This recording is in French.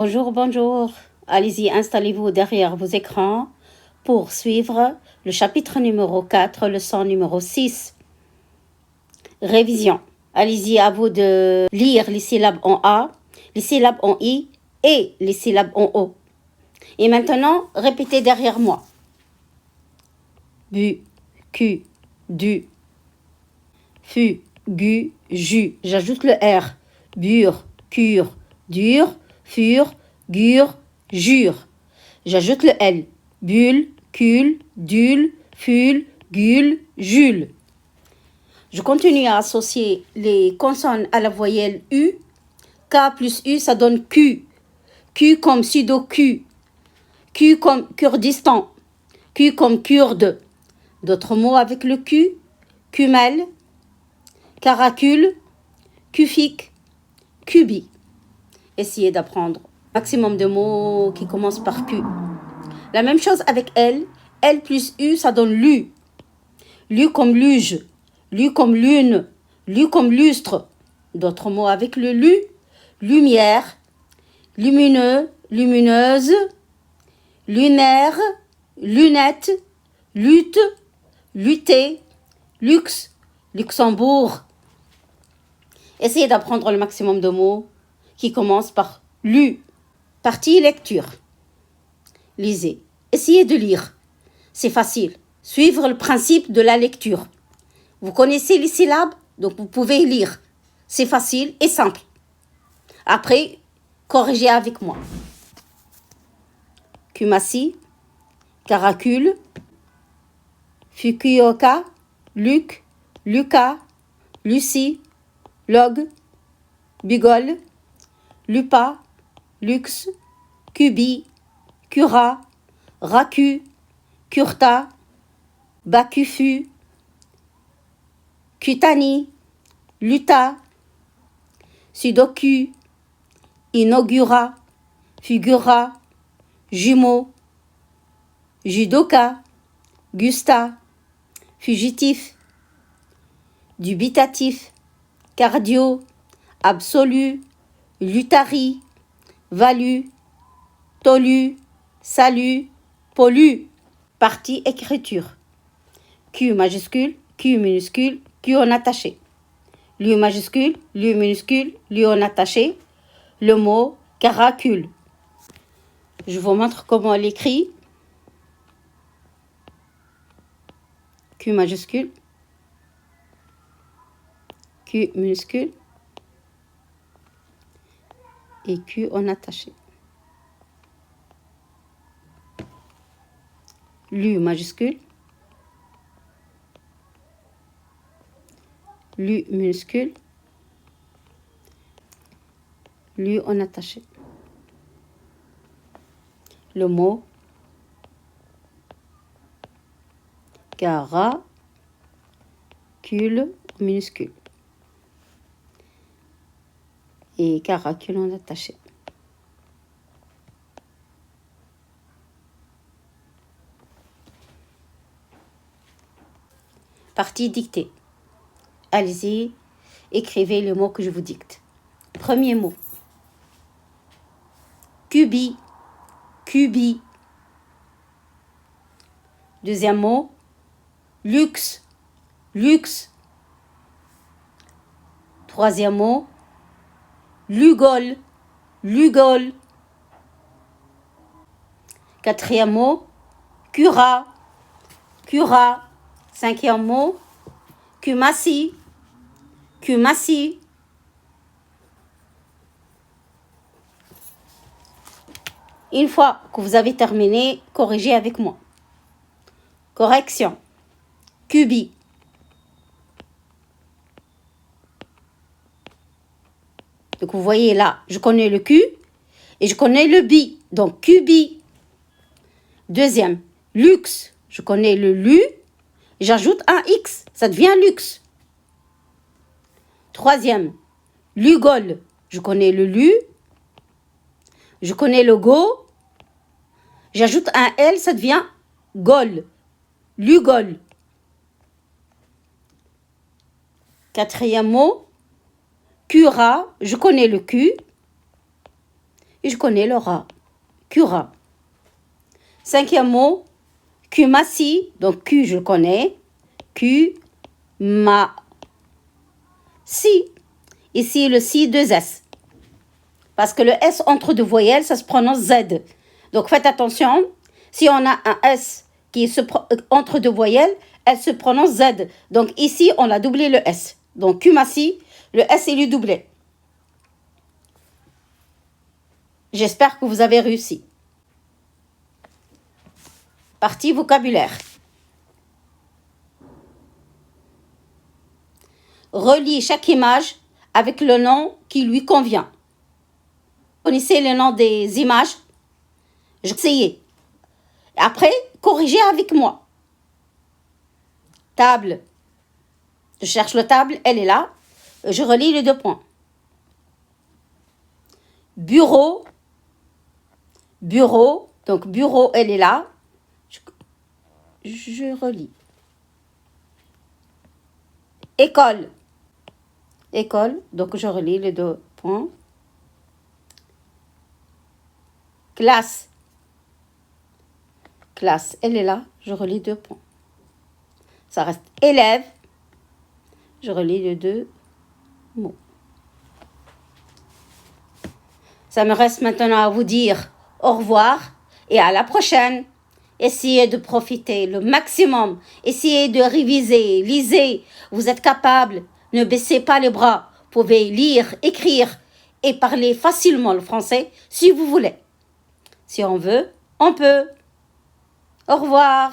Bonjour, bonjour. Allez-y, installez-vous derrière vos écrans pour suivre le chapitre numéro 4, leçon numéro 6. Révision. Allez-y, à vous de lire les syllabes en A, les syllabes en I et les syllabes en O. Et maintenant, répétez derrière moi. Bu, cu, du. Fu, gu, ju. J'ajoute le R. Bure, cure, dur, fur, gure, jure. J'ajoute le L. Bulle, cul, dul, ful, gul, jule. Je continue à associer les consonnes à la voyelle U. K plus U, ça donne Q. Q comme Sudoku. Q comme Kurdistan. Q comme Kurde. D'autres mots avec le Q. Kumel, caracule, kufique, kubi. Essayez d'apprendre maximum de mots qui commencent par Q. La même chose avec L. L plus U, ça donne lu. Lu comme luge, lu comme lune, lu comme lustre. D'autres mots avec le lu. Lumière, lumineux, lumineuse, lunaire, lunette, lutte, lutter, luxe, Luxembourg. Essayez d'apprendre le maximum de mots qui commencent par lu. Partie lecture. Lisez. Essayez de lire. C'est facile. Suivre le principe de la lecture. Vous connaissez les syllabes, donc vous pouvez lire. C'est facile et simple. Après, corrigez avec moi. Kumasi, Caracule, Fukuoka, Luc, Lucas, Lucie, Log, Bugol, Lupa, Lux, Cubi, Cura, Racu, Curta, Bakufu, Kutani, Luta, Sudoku, Inaugura, Figura, Jumeau, Judoka, Gusta, Fugitif, Dubitatif, Cardio, Absolu, Lutari, Valu, Tolu, Salut, Pollu. Partie écriture. Q majuscule, Q minuscule, Q en attaché. Lu majuscule, Lu minuscule, Lu en attaché. Le mot caracule. Je vous montre comment on l'écrit. Q majuscule, Q minuscule et Q en attaché. Lu majuscule, Lu minuscule, Lu en attaché. Le mot caracule minuscule et caracule en attaché. Partie dictée. Allez-y, écrivez le mot que je vous dicte. Premier mot. Cubi, cubi. Deuxième mot. Luxe, luxe. Troisième mot. Lugol, lugol. Quatrième mot. Cura, cura. Cinquième mot. Kumasi, kumasi. Une fois que vous avez terminé, corrigez avec moi. Correction. Cubi. Donc vous voyez là, je connais le Q et je connais le bi. Donc cubi. Deuxième, luxe. Je connais le lu. J'ajoute un X. Ça devient luxe. Troisième, lugol. Je connais le lu. Je connais le go. J'ajoute un L. Ça devient gol. Lugol. Quatrième mot, cura. Je connais le Q. Et je connais le ra. Cura. Cinquième mot, kumasi. Donc, Q, je le connais. Q, ma. Si. Ici, le si, deux S. Parce que le S entre deux voyelles, ça se prononce Z. Donc, faites attention. Si on a un S qui entre deux voyelles, elle se prononce Z. Donc, ici, on a doublé le S. Donc, kumasi, le S, il est doublé. J'espère que vous avez réussi. Partie vocabulaire. Relie chaque image avec le nom qui lui convient. Vous connaissez le nom des images? Je vais essayer. Après, corrigez avec moi. Table. Je cherche le table, elle est là. Je relis les deux points. Bureau. Bureau. Donc, bureau, elle est là. Je relis. École. École. Donc, je relis les deux points. Classe. Classe, elle est là. Je relis deux points. Ça reste élève. Je relis les deux mots. Ça me reste maintenant à vous dire au revoir et à la prochaine. Essayez de profiter le maximum. Essayez de réviser, lisez. Vous êtes capable. Ne baissez pas les bras. Vous pouvez lire, écrire et parler facilement le français si vous voulez. Si on veut, on peut. Au revoir.